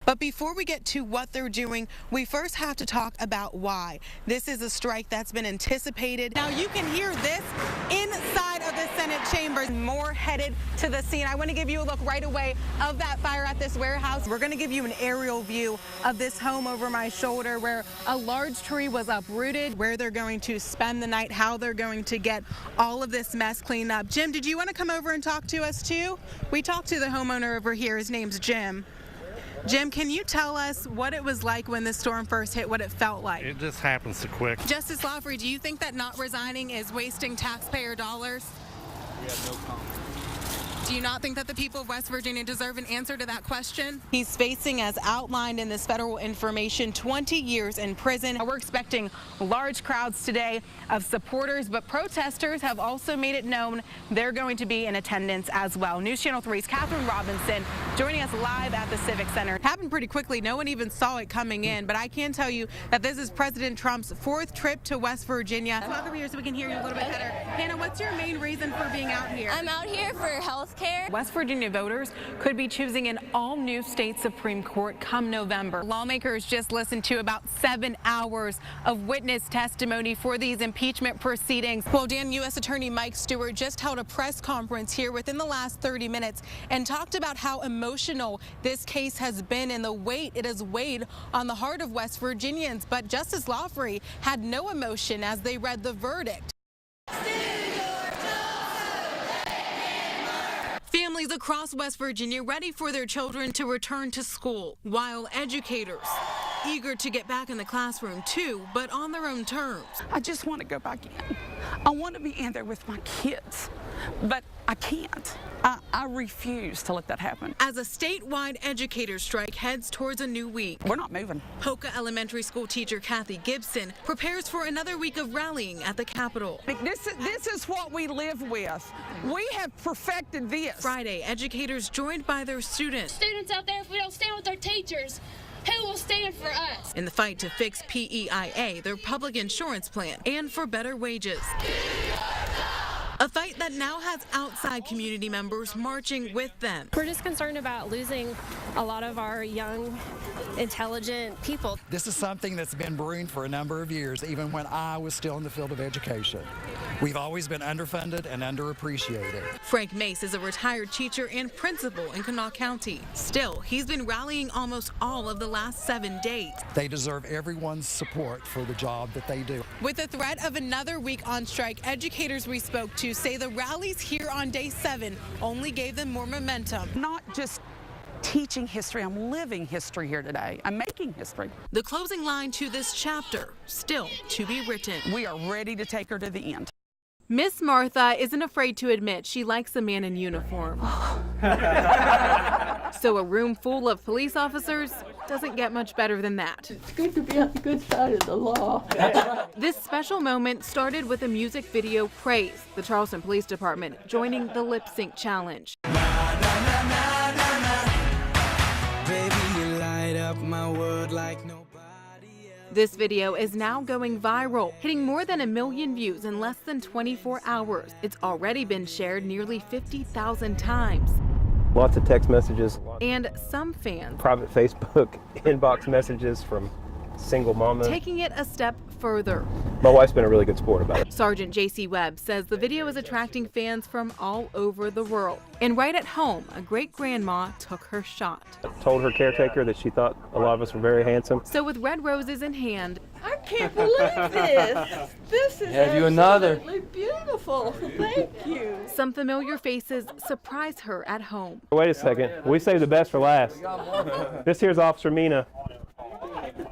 But before we get to what they're doing, we first have to talk about why. This is a strike that's been anticipated. Now you can hear this inside of the Senate chamber. More headed to the scene. I want to give you a look right away of that fire at this warehouse. We're going to give you an aerial view of this home over my shoulder where a large tree was uprooted, where they're going to spend the night, how they're going to get all of this mess cleaned up. Jim, did you want to come over and talk to us too? We talked to the homeowner over here. His name's Jim. Jim, can you tell us what it was like when the storm first hit, what it felt like? It just happens so quick. Justice Lawfrey, do you think that not resigning is wasting taxpayer dollars? We have no comment. Do you not think that the people of West Virginia deserve an answer to that question? He's facing, as outlined in this federal information, 20 years in prison. We're expecting large crowds today of supporters, but protesters have also made it known they're going to be in attendance as well. News Channel 3's Catherine Robinson joining us live at the Civic Center. It happened pretty quickly. No one even saw it coming in, but I can tell you that this is President Trump's 4th trip to West Virginia. Talk over here so we can hear you a little bit better. Hannah, what's your main reason for being out here? I'm out here for health care. West Virginia voters could be choosing an all-new state Supreme Court come November. Lawmakers just listened to about 7 hours of witness testimony for these impeachment proceedings. Well, Dan, U.S. Attorney Mike Stewart just held a press conference here within the last 30 minutes and talked about how emotional this case has been and the weight it has weighed on the heart of West Virginians. But Justice Lawfrey had no emotion as they read the verdict. Families across West Virginia ready for their children to return to school, while educators eager to get back in the classroom too, but on their own terms. I just want to go back in. I want to be in there with my kids, but I can't. I refuse to let that happen. As a statewide educator strike heads towards a new week, We're not moving. Hoka Elementary School teacher Kathy Gibson prepares for another week of rallying at the Capitol. This is what we live with. We have perfected this. Friday, educators joined by their students. Students out there, if we don't stand with our teachers, who will stand for us? In the fight to fix PEIA, their public insurance plan, and for better wages. A fight that now has outside community members marching with them. We're just concerned about losing a lot of our young, intelligent people. This is something that's been brewing for a number of years, even when I was still in the field of education. We've always been underfunded and underappreciated. Frank Mace is a retired teacher and principal in Kanawha County. Still, he's been rallying almost all of the last 7 days. They deserve everyone's support for the job that they do. With the threat of another week on strike, educators we spoke to say the rallies here on day 7 only gave them more momentum. Not just teaching history, I'm living history here today. I'm making history. The closing line to this chapter still to be written. We are ready to take her to the end. Miss Martha isn't afraid to admit she likes a man in uniform. So a room full of police officers doesn't get much better than that. It's good to be on the good side of the law. This special moment started with a music video praise, the Charleston Police Department joining the lip sync challenge. Baby, you light up my world like nobody else. This video is now going viral, hitting more than 1 million views in less than 24 hours. It's already been shared nearly 50,000 times. Lots of text messages. And some fans Private Facebook inbox messages from single mamas. taking it a step further. My wife's been a really good sport about it. Sergeant J.C. Webb says the video is attracting fans from all over the world. And right at home, a great-grandma took her shot. Told her caretaker that she thought a lot of us were very handsome. So with red roses in hand, I can't believe this. This is Have you another? absolutely beautiful. Thank you. some familiar faces surprise her at home. Wait a second. We saved the best for last. This here's Officer Mina.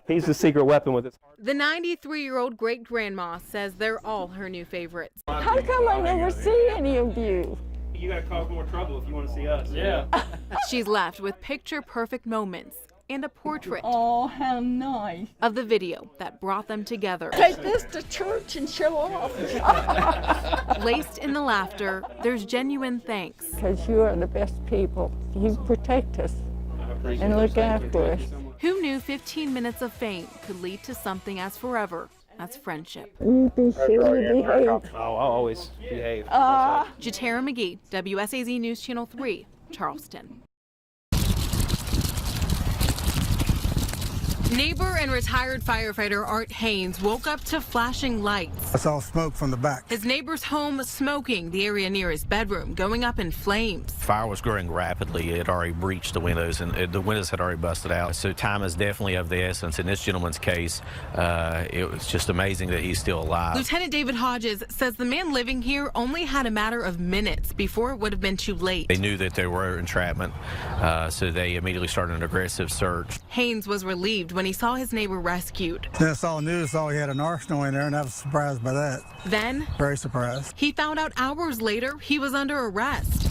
He's the secret weapon with this. The 93-year-old great-grandma says they're all her new favorites. How come I never see any of you? You gotta cause more trouble if you want to see us. Yeah. She's left with picture-perfect moments and a portrait Oh, how nice. of the video that brought them together. Take this to church and show off. Laced in the laughter, there's genuine thanks. Because you are the best people. You protect us and look after us. Who knew 15 minutes of fame could lead to something as forever as friendship? You be sure you behave. Oh, I'll always behave. Jatara McGee, WSAZ News Channel 3, Charleston. Neighbor and retired firefighter Art Haynes woke up to flashing lights. I saw smoke from the back. His neighbor's home smoking, the area near his bedroom going up in flames. Fire was growing rapidly. It had already breached the windows, and the windows had already busted out. So time is definitely of the essence. In this gentleman's case, it was just amazing that he's still alive. Lieutenant David Hodges says the man living here only had a matter of minutes before it would have been too late. They knew that there were entrapment, so they immediately started an aggressive search. Haynes was relieved when he saw his neighbor rescued. Then I saw the news, saw he had an arsenal in there, and I was surprised by that. Then, very surprised. He found out hours later he was under arrest.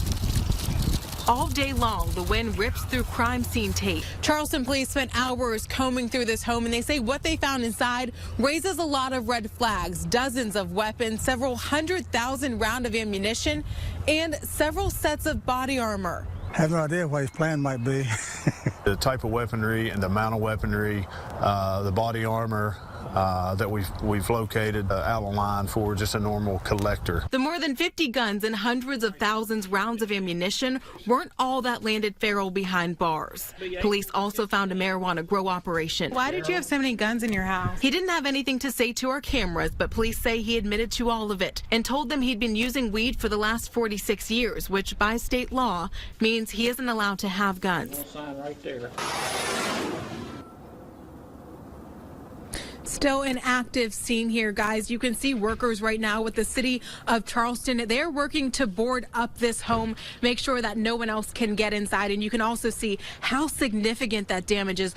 All day long, the wind rips through crime scene tape. Charleston police spent hours combing through this home, and they say what they found inside raises a lot of red flags. Dozens of weapons, several 100,000 rounds of ammunition, and several sets of body armor. I have no idea what his plan might be. The type of weaponry and the amount of weaponry, the body armor that we've located out of line for just a normal collector. The more than 50 guns and hundreds of thousands rounds of ammunition weren't all that landed Farrell behind bars. Police also found a marijuana grow operation. Why did you have so many guns in your house? He didn't have anything to say to our cameras, but police say he admitted to all of it and told them he'd been using weed for the last 46 years, which by state law means he isn't allowed to have guns. Right there. Still an active scene here, guys. You can see workers right now with the city of Charleston. They're working to board up this home, make sure that no one else can get inside. And you can also see how significant that damage is.